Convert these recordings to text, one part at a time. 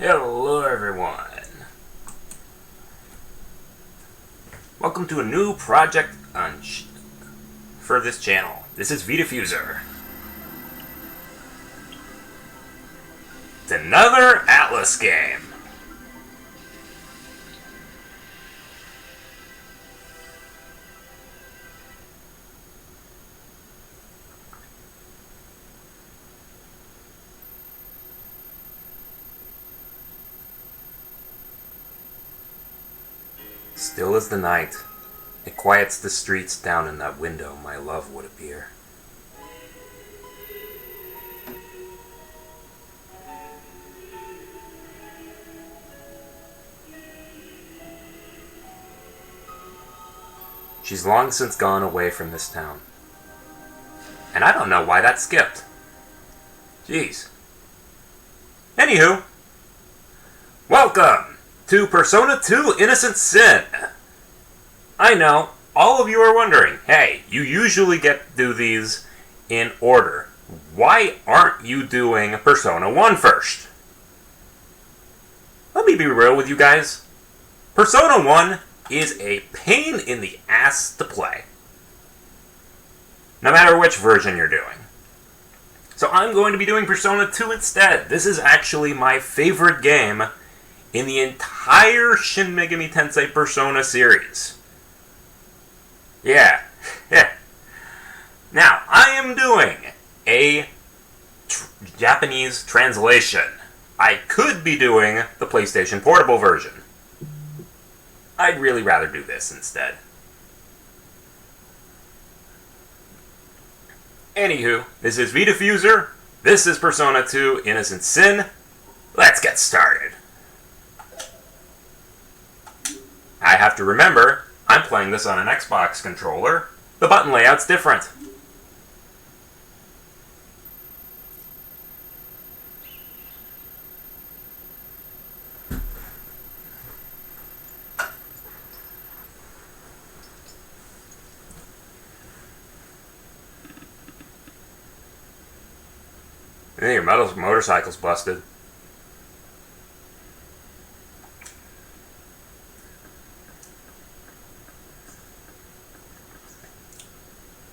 Hello everyone. Welcome to a new project for this channel. This is VDiffuser. It's another Atlas game. Still as the night, it quiets the streets down in that window my love would appear. She's long since gone away from this town. And I don't know why that skipped. Jeez. Anywho, welcome to Persona 2 Innocent Sin. I know, all of you are wondering, hey, you usually get to do these in order. Why aren't you doing Persona 1 first? Let me be real with you guys. Persona 1 is a pain in the ass to play. No matter which version you're doing. So I'm going to be doing Persona 2 instead. This is actually my favorite game in the entire Shin Megami Tensei Persona series. Yeah. Now, I am doing a Japanese translation. I could be doing the PlayStation Portable version. I'd really rather do this instead. Anywho, this is VDiffuser. This is Persona 2 Innocent Sin. Let's get started. I have to remember, I'm playing this on an Xbox controller. The button layout's different. I think your motorcycle's busted.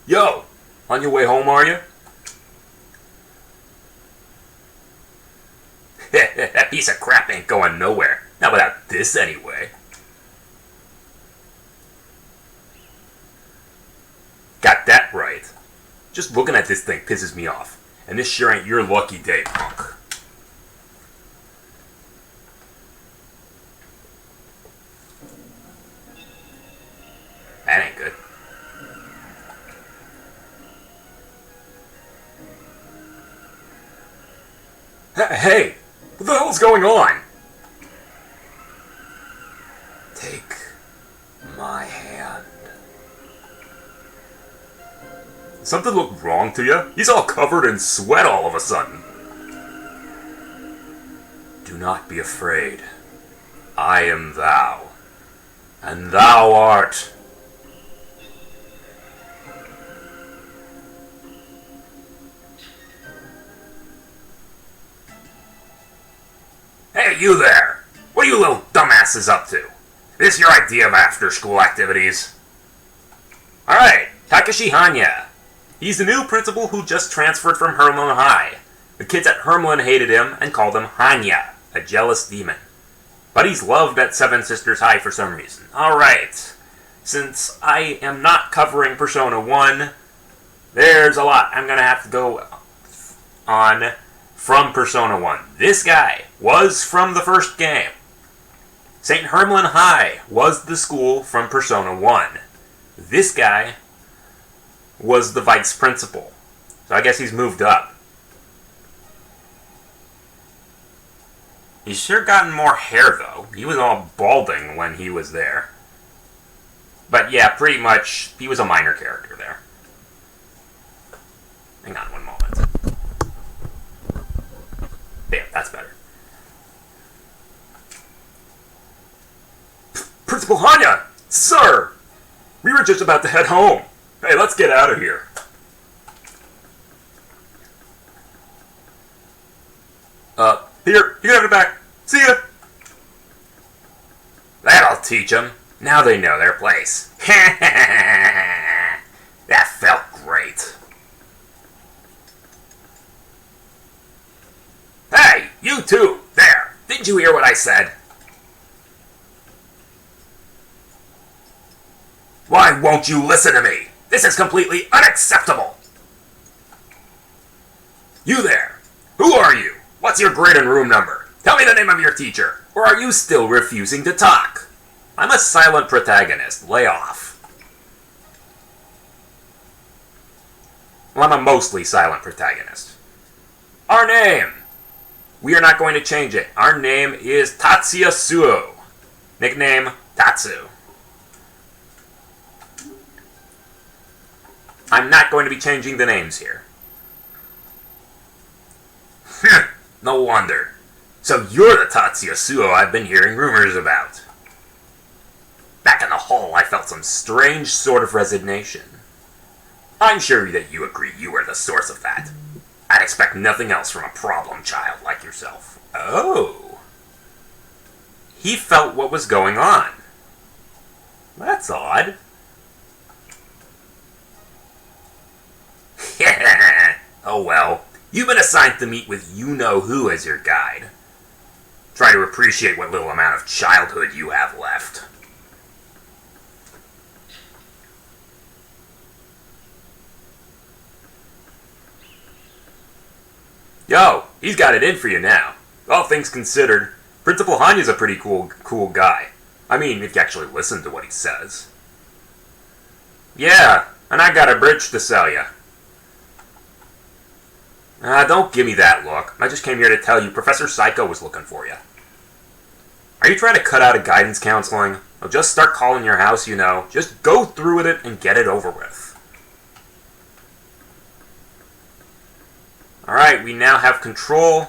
Yo! On your way home, are you? That piece of crap ain't going nowhere. Not without this, anyway. Got that right. Just looking at this thing pisses me off. And this sure ain't your lucky day, punk. That ain't good. Hey! What the hell's going on? Take my hand. Something look wrong to you? He's all covered in sweat all of a sudden. Do not be afraid. I am thou, and thou art. Hey, you there! What are you little dumbasses up to? This your idea of after-school activities? Alright, Takeshi Hanya. He's the new principal who just transferred from Hermlin High. The kids at Hermlin hated him and called him Hanya, a jealous demon. But he's loved at Seven Sisters High for some reason. Alright, since I am not covering Persona 1, there's a lot I'm going to have to go on from Persona 1. This guy was from the first game. St. Hermlin High was the school from Persona 1. This guy was the vice principal. So I guess he's moved up. He's sure gotten more hair, though. He was all balding when he was there. But yeah, pretty much, he was a minor character there. Hang on one moment. Damn, that's better. Principal Hanya! Sir! We were just about to head home. Hey, let's get out of here. Here, you can have it back. See ya! That'll teach them. Now they know their place. That felt great. Hey, you two! There! Didn't you hear what I said? Why won't you listen to me? This is completely unacceptable! You there! Who are you? What's your grade and room number? Tell me the name of your teacher. Or are you still refusing to talk? I'm a silent protagonist. Lay off. Well, I'm a mostly silent protagonist. Our name! We are not going to change it. Our name is Tatsuya Suo. Nickname, Tatsu. I'm not going to be changing the names here. No wonder. So you're the Tatsuya Suo I've been hearing rumors about. Back in the hall, I felt some strange sort of resignation. I'm sure that you agree you are the source of that. I'd expect nothing else from a problem child like yourself. Oh. He felt what was going on. That's odd. Oh well. You've been assigned to meet with you-know-who as your guide. Try to appreciate what little amount of childhood you have left. Yo, he's got it in for you now. All things considered, Principal Hanya's a pretty cool guy. I mean, if you actually listen to what he says. Yeah, and I got a bridge to sell you. Don't give me that look. I just came here to tell you Professor Psycho was looking for you. Are you trying to cut out of guidance counseling? Well, just start calling your house, you know. Just go through with it and get it over with. Alright, we now have control.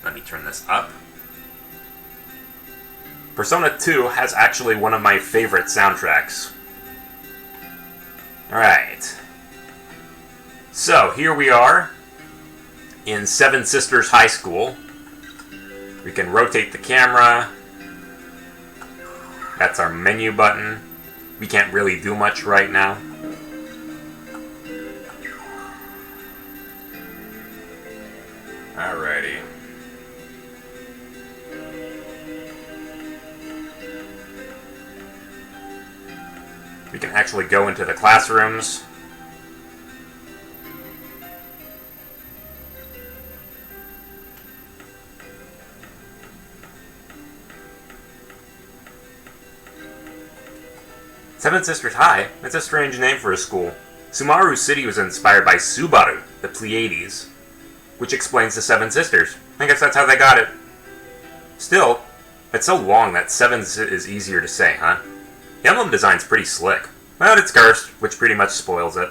Let me turn this up. Persona 2 has actually one of my favorite soundtracks. Alright. So, here we are in Seven Sisters High School. We can rotate the camera. That's our menu button. We can't really do much right now. Alrighty. We can actually go into the classrooms. Seven Sisters High? That's a strange name for a school. Sumaru City was inspired by Subaru, the Pleiades, which explains the Seven Sisters. I guess that's how they got it. Still, it's so long that seven is easier to say, huh? The emblem design's pretty slick, but it's cursed, which pretty much spoils it.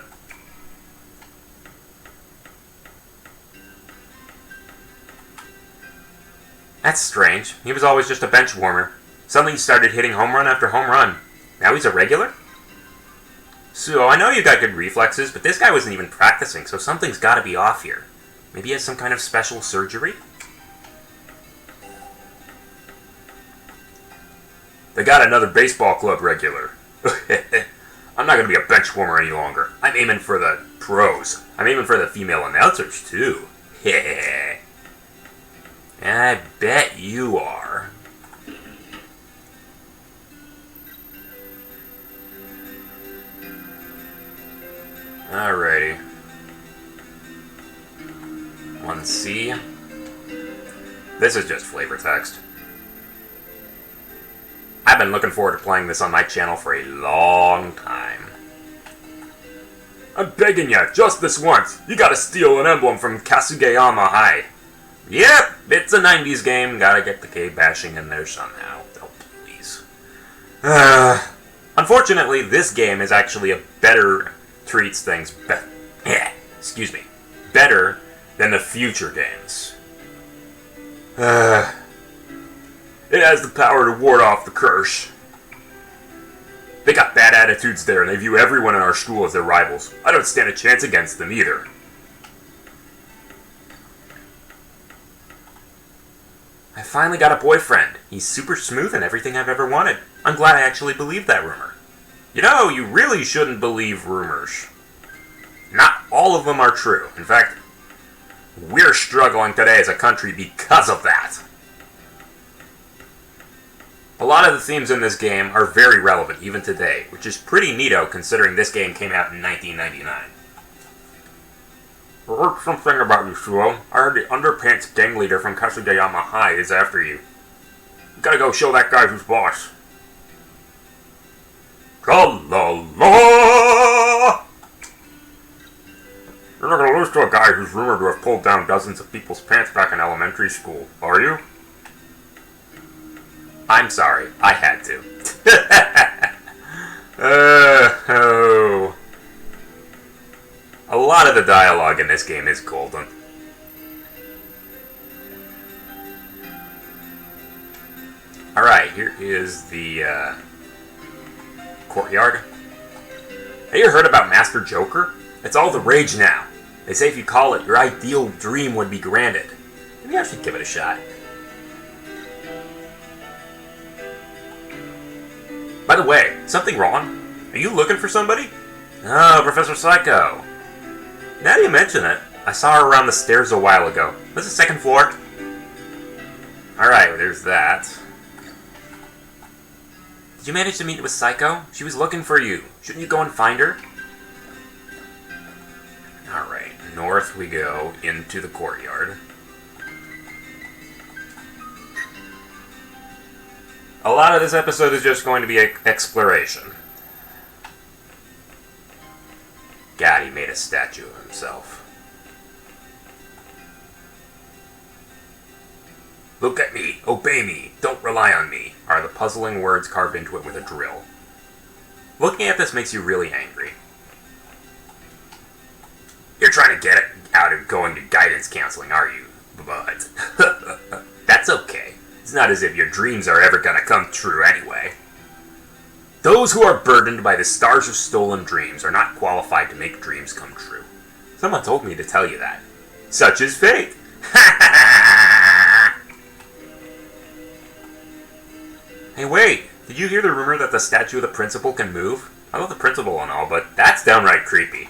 That's strange. He was always just a bench warmer. Suddenly he started hitting home run after home run. Now he's a regular? So, I know you got good reflexes, but this guy wasn't even practicing, so something's gotta be off here. Maybe he has some kind of special surgery? They got another baseball club regular. I'm not gonna be a bench warmer any longer. I'm aiming for the pros. I'm aiming for the female announcers, too. I bet you are. Alrighty. 1C. This is just flavor text. I've been looking forward to playing this on my channel for a long time. I'm begging you, just this once, you gotta steal an emblem from Kasugeyama High. Yep, it's a 90s game, gotta get the K-bashing in there somehow. Oh, please. Unfortunately, this game is actually a better... treats things better than the future games. It has the power to ward off the curse. They got bad attitudes there, and they view everyone in our school as their rivals. I don't stand a chance against them either. I finally got a boyfriend. He's super smooth and everything I've ever wanted. I'm glad I actually believed that rumor. You know, you really shouldn't believe rumors. Not all of them are true. In fact, we're struggling today as a country because of that. A lot of the themes in this game are very relevant even today, which is pretty neato considering this game came out in 1999. I heard something about you, Suo. I heard the underpants gang leader from Kasugayama High is after you. You gotta go show that guy who's boss. Tra-la-la! You're not gonna lose to a guy who's rumored to have pulled down dozens of people's pants back in elementary school, are you? I'm sorry, I had to. Oh. A lot of the dialogue in this game is golden. Alright, here is the courtyard. Have you heard about Master Joker? It's all the rage now. They say if you call it, your ideal dream would be granted. Maybe I should give it a shot. By the way, something wrong? Are you looking for somebody? Oh, Professor Psycho. Now that you mention it, I saw her around the stairs a while ago. Was it second floor? Alright, there's that. Did you manage to meet with Psycho? She was looking for you. Shouldn't you go and find her? Alright, north we go into the courtyard. A lot of this episode is just going to be exploration. God, he made a statue of himself. Look at me, obey me, don't rely on me, are the puzzling words carved into it with a drill. Looking at this makes you really angry. You're trying to get it out of going to guidance counseling, are you? But that's okay. It's not as if your dreams are ever gonna come true anyway. Those who are burdened by the stars of stolen dreams are not qualified to make dreams come true. Someone told me to tell you that. Such is fate. Hey wait, did you hear the rumor that the statue of the principal can move? I love the principal and all, but that's downright creepy.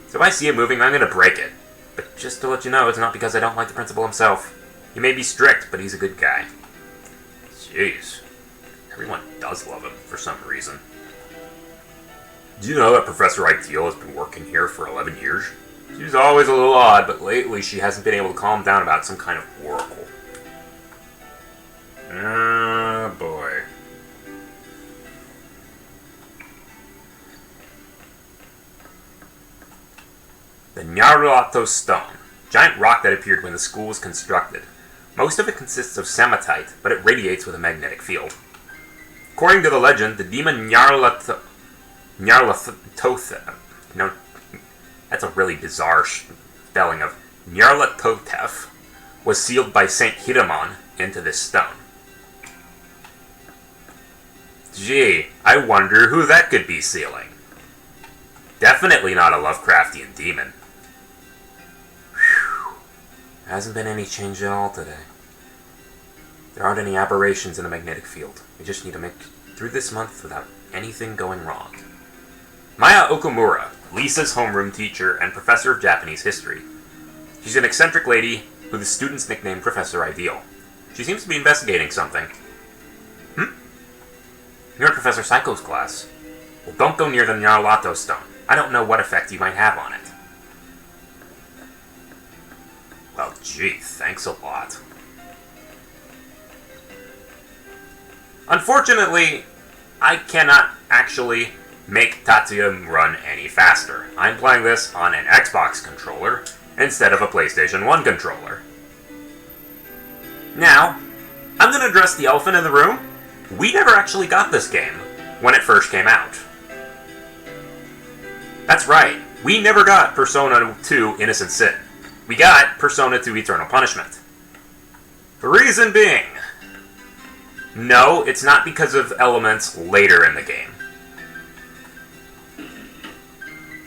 So if I see it moving, I'm gonna break it. But just to let you know, it's not because I don't like the principal himself. He may be strict, but he's a good guy. Jeez. Everyone does love him for some reason. Do you know that Professor Ideal has been working here for 11 years? She's always a little odd, but lately she hasn't been able to calm down about some kind of oracle. Ah, boy. The Nyarlathotep Stone. Giant rock that appeared when the school was constructed. Most of it consists of samatite, but it radiates with a magnetic field. According to the legend, the demon Nyarlathotep... No, that's a really bizarre spelling of Nyarlathotep, was sealed by Saint Hiramon into this stone. Gee, I wonder who that could be sealing. Definitely not a Lovecraftian demon. Whew. There hasn't been any change at all today. There aren't any aberrations in the magnetic field. We just need to make through this month without anything going wrong. Maya Okumura, Lisa's homeroom teacher and professor of Japanese history. She's an eccentric lady who the students nickname Professor Ideal. She seems to be investigating something. You're in Professor Psycho's class. Well, don't go near the Nyarlathotep Stone. I don't know what effect you might have on it. Well, gee, thanks a lot. Unfortunately, I cannot actually make Tatsuya run any faster. I'm playing this on an Xbox controller instead of a PlayStation 1 controller. Now, I'm going to address the elephant in the room. We never actually got this game when it first came out. That's right, we never got Persona 2 Innocent Sin. We got Persona 2 Eternal Punishment. The reason being, no, it's not because of elements later in the game.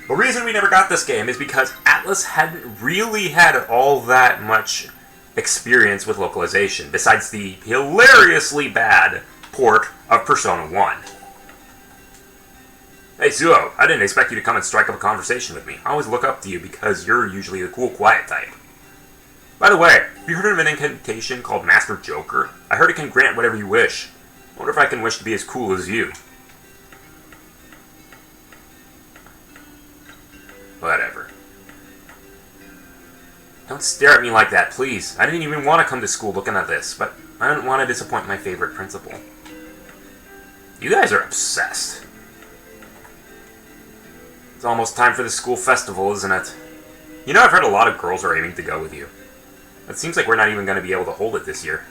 The reason we never got this game is because Atlas hadn't really had all that much experience with localization, besides the hilariously bad port of Persona 1. Hey Suo, I didn't expect you to come and strike up a conversation with me. I always look up to you because you're usually the cool, quiet type. By the way, have you heard of an incantation called Master Joker? I heard it can grant whatever you wish. I wonder if I can wish to be as cool as you. Whatever. Don't stare at me like that, please. I didn't even want to come to school looking at this, but I didn't want to disappoint my favorite principal. You guys are obsessed. It's almost time for the school festival, isn't it? You know, I've heard a lot of girls are aiming to go with you. It seems like we're not even going to be able to hold it this year.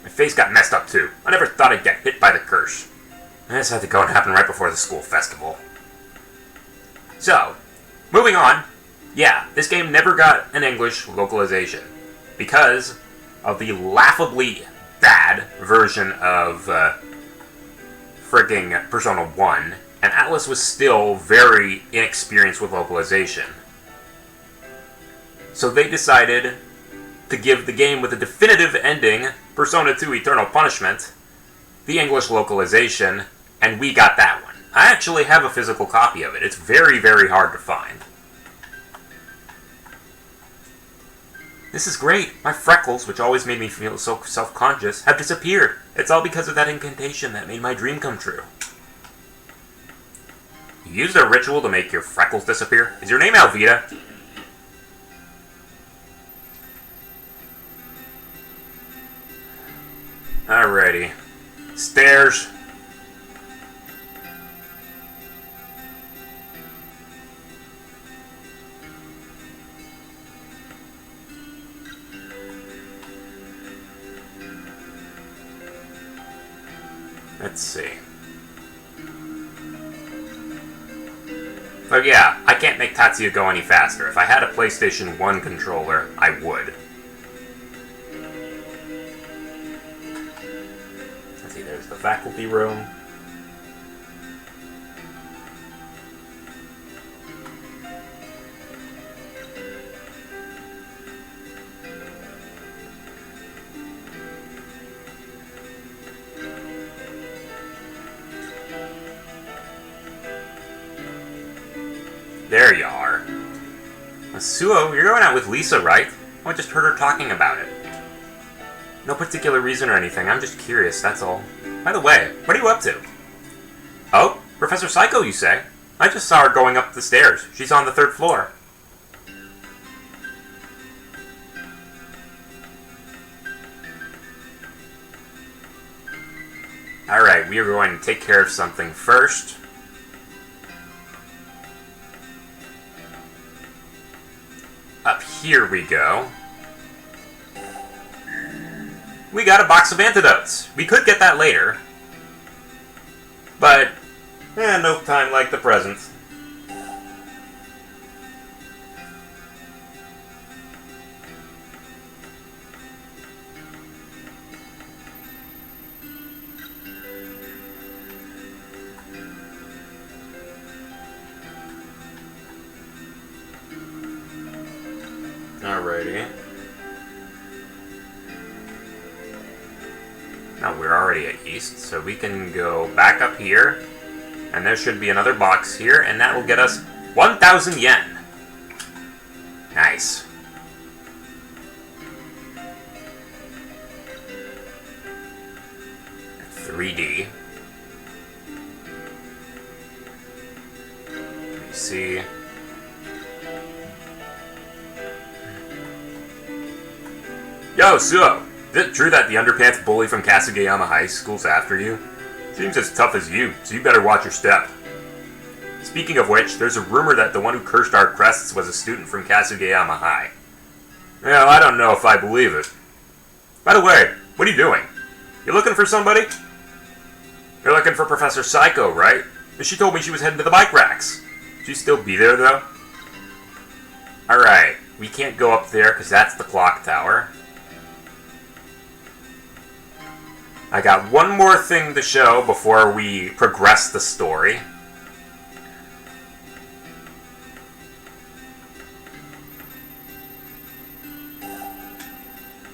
My face got messed up too. I never thought I'd get hit by the curse. I just had to go and happen right before the school festival. So, moving on. Yeah, this game never got an English localization because of the laughably bad version of frigging Persona 1, and Atlas was still very inexperienced with localization. So they decided to give the game with a definitive ending, Persona 2 Eternal Punishment, the English localization, and we got that one. I actually have a physical copy of it. It's very, very hard to find. This is great. My freckles, which always made me feel so self-conscious, have disappeared. It's all because of that incantation that made my dream come true. You used a ritual to make your freckles disappear? Is your name Alvita? Alrighty. Stairs. Let's see. But yeah, I can't make Tatsuya go any faster. If I had a PlayStation 1 controller, I would. Let's see, there's the faculty room. There you are. Suo, you're going out with Lisa, right? I just heard her talking about it. No particular reason or anything, I'm just curious, that's all. By the way, what are you up to? Oh, Professor Psycho, you say? I just saw her going up the stairs. She's on the 3rd floor. Alright, we are going to take care of something first. Up here we go. We got a box of antidotes. We could get that later. But, no time like the present. Alrighty. Now we're already at East, so we can go back up here, and there should be another box here, and that will get us 1,000 yen. Nice. .3D. Let me see. Yo, Suo! Is it true that the underpants bully from Kasugeyama High School's after you? Seems as tough as you, so you better watch your step. Speaking of which, there's a rumor that the one who cursed our crests was a student from Kasugeyama High. Well, I don't know if I believe it. By the way, what are you doing? You looking for somebody? You're looking for Professor Psycho, right? She told me she was heading to the bike racks. Should she still be there, though? Alright, we can't go up there because that's the clock tower. I got one more thing to show before we progress the story.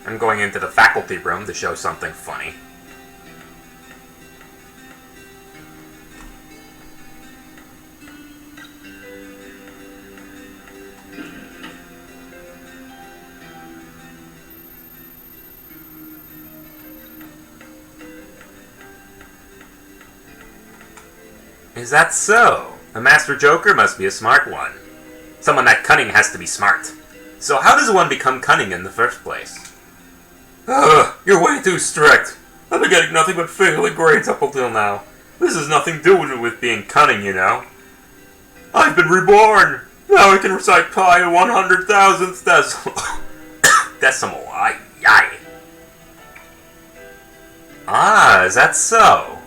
I'm going into the faculty room to show something funny. Is that so? The Master Joker must be a smart one. Someone that cunning has to be smart. So how does one become cunning in the first place? Ugh, you're way too strict. I've been getting nothing but failing grades up until now. This has nothing to do with being cunning, you know. I've been reborn. Now I can recite pi to 100,000th decimal. Decimal, aye. Ah, is that so?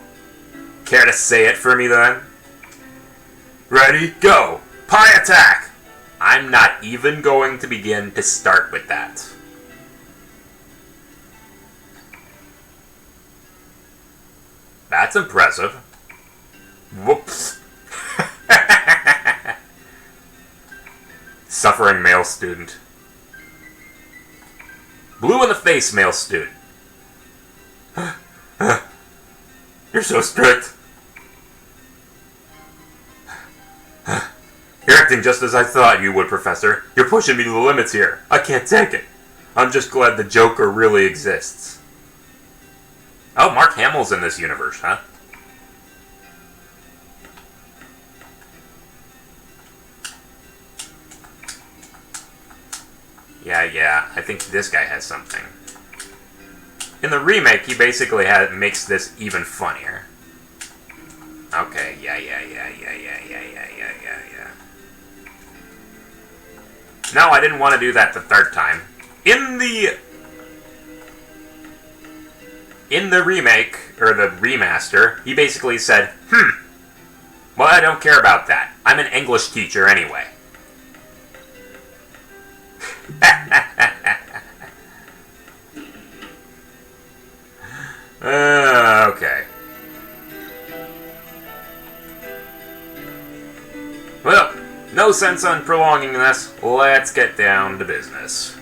Care to say it for me then? Ready, go! Pi attack! I'm not even going to begin to start with that. That's impressive. Whoops. Suffering male student. Blue in the face, male student. You're so strict. You're acting just as I thought you would, Professor. You're pushing me to the limits here. I can't take it. I'm just glad the Joker really exists. Oh, Mark Hamill's in this universe, huh? Yeah, I think this guy has something. In the remake, he basically makes this even funnier. Okay, yeah. No, I didn't want to do that the third time. In the remake, or the remaster, he basically said, well, I don't care about that. I'm an English teacher anyway. Okay. Well, no sense on prolonging this. Let's get down to business.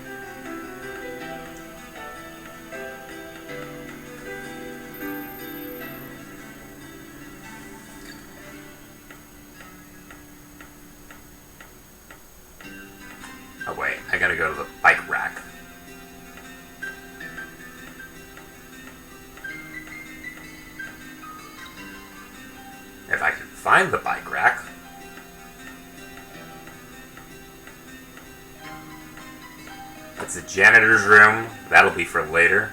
Oh wait, I gotta go to the bike rack. If I can find the bike rack. That's the janitor's room. That'll be for later.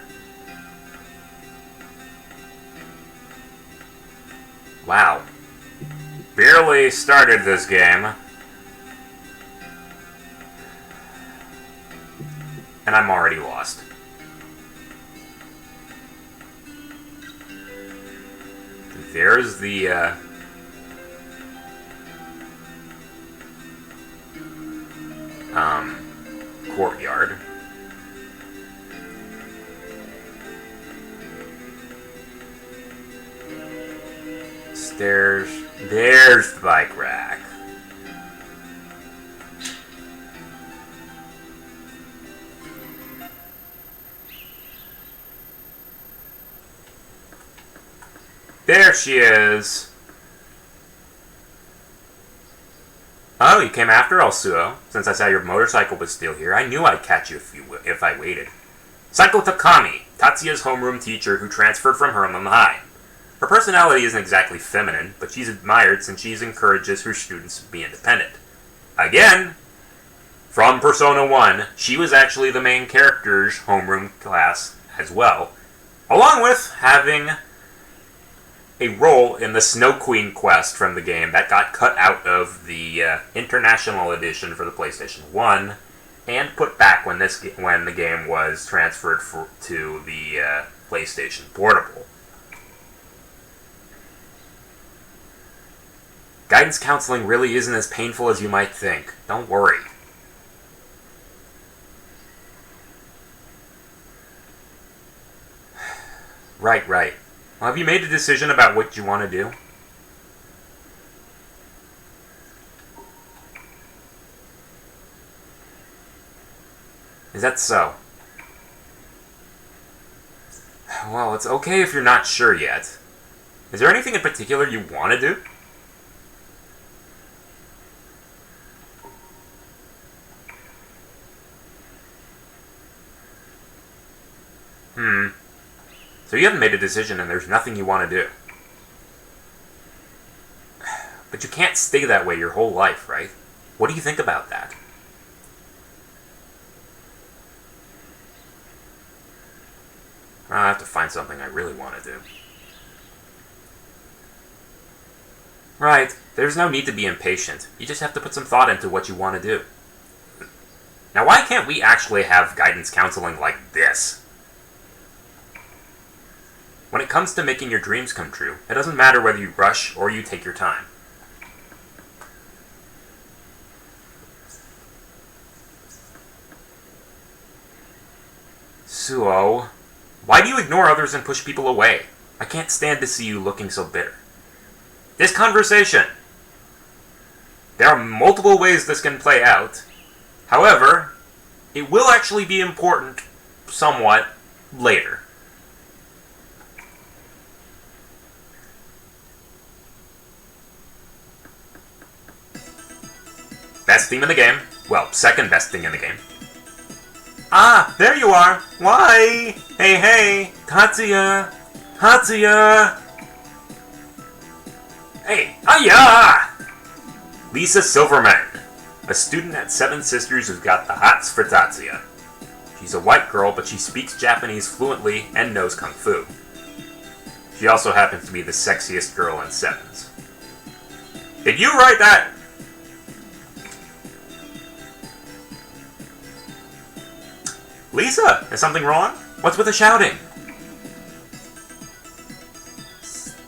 Wow. Barely started this game. And I'm already lost. There's the, courtyard. Stairs. There's the bike rack. There she is. Oh, you came after Alsuo. Since I saw your motorcycle was still here, I knew I'd catch you if I waited. Saiko Takami, Tatsuya's homeroom teacher who transferred from Herman High. Her personality isn't exactly feminine, but she's admired since she encourages her students to be independent. Again, from Persona 1, she was actually the main character's homeroom class as well, along with having a role in the Snow Queen quest from the game that got cut out of the International Edition for the PlayStation 1 and put back when the game was transferred to the PlayStation Portable. Guidance counseling really isn't as painful as you might think. Don't worry. Right. Well, have you made a decision about what you want to do? Is that so? Well, it's okay if you're not sure yet. Is there anything in particular you want to do? So you haven't made a decision and there's nothing you want to do. But you can't stay that way your whole life, right? What do you think about that? I have to find something I really want to do. Right, there's no need to be impatient. You just have to put some thought into what you want to do. Now why can't we actually have guidance counseling like this? When it comes to making your dreams come true, it doesn't matter whether you rush or you take your time. Suo, why do you ignore others and push people away? I can't stand to see you looking so bitter. This conversation! There are multiple ways this can play out. However, it will actually be important somewhat later. Best theme in the game. Well, second best thing in the game. Ah, there you are! Why? Hey, hey! Tatsuya! Tatsuya! Hey, hiya! Lisa Silverman, a student at Seven Sisters who's got the hots for Tatsuya. She's a white girl, but she speaks Japanese fluently and knows Kung Fu. She also happens to be the sexiest girl in Sevens. Did you write that? Lisa, is something wrong? What's with the shouting?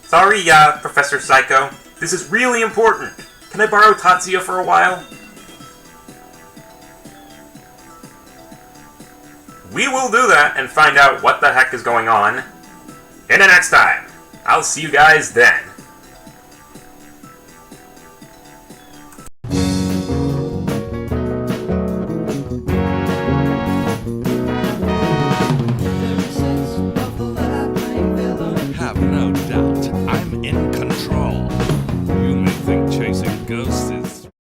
Sorry, Professor Psycho. This is really important. Can I borrow Tatsuya for a while? We will do that and find out what the heck is going on in the next time. I'll see you guys then. Have no doubt, I'm in control. You may think chasing ghosts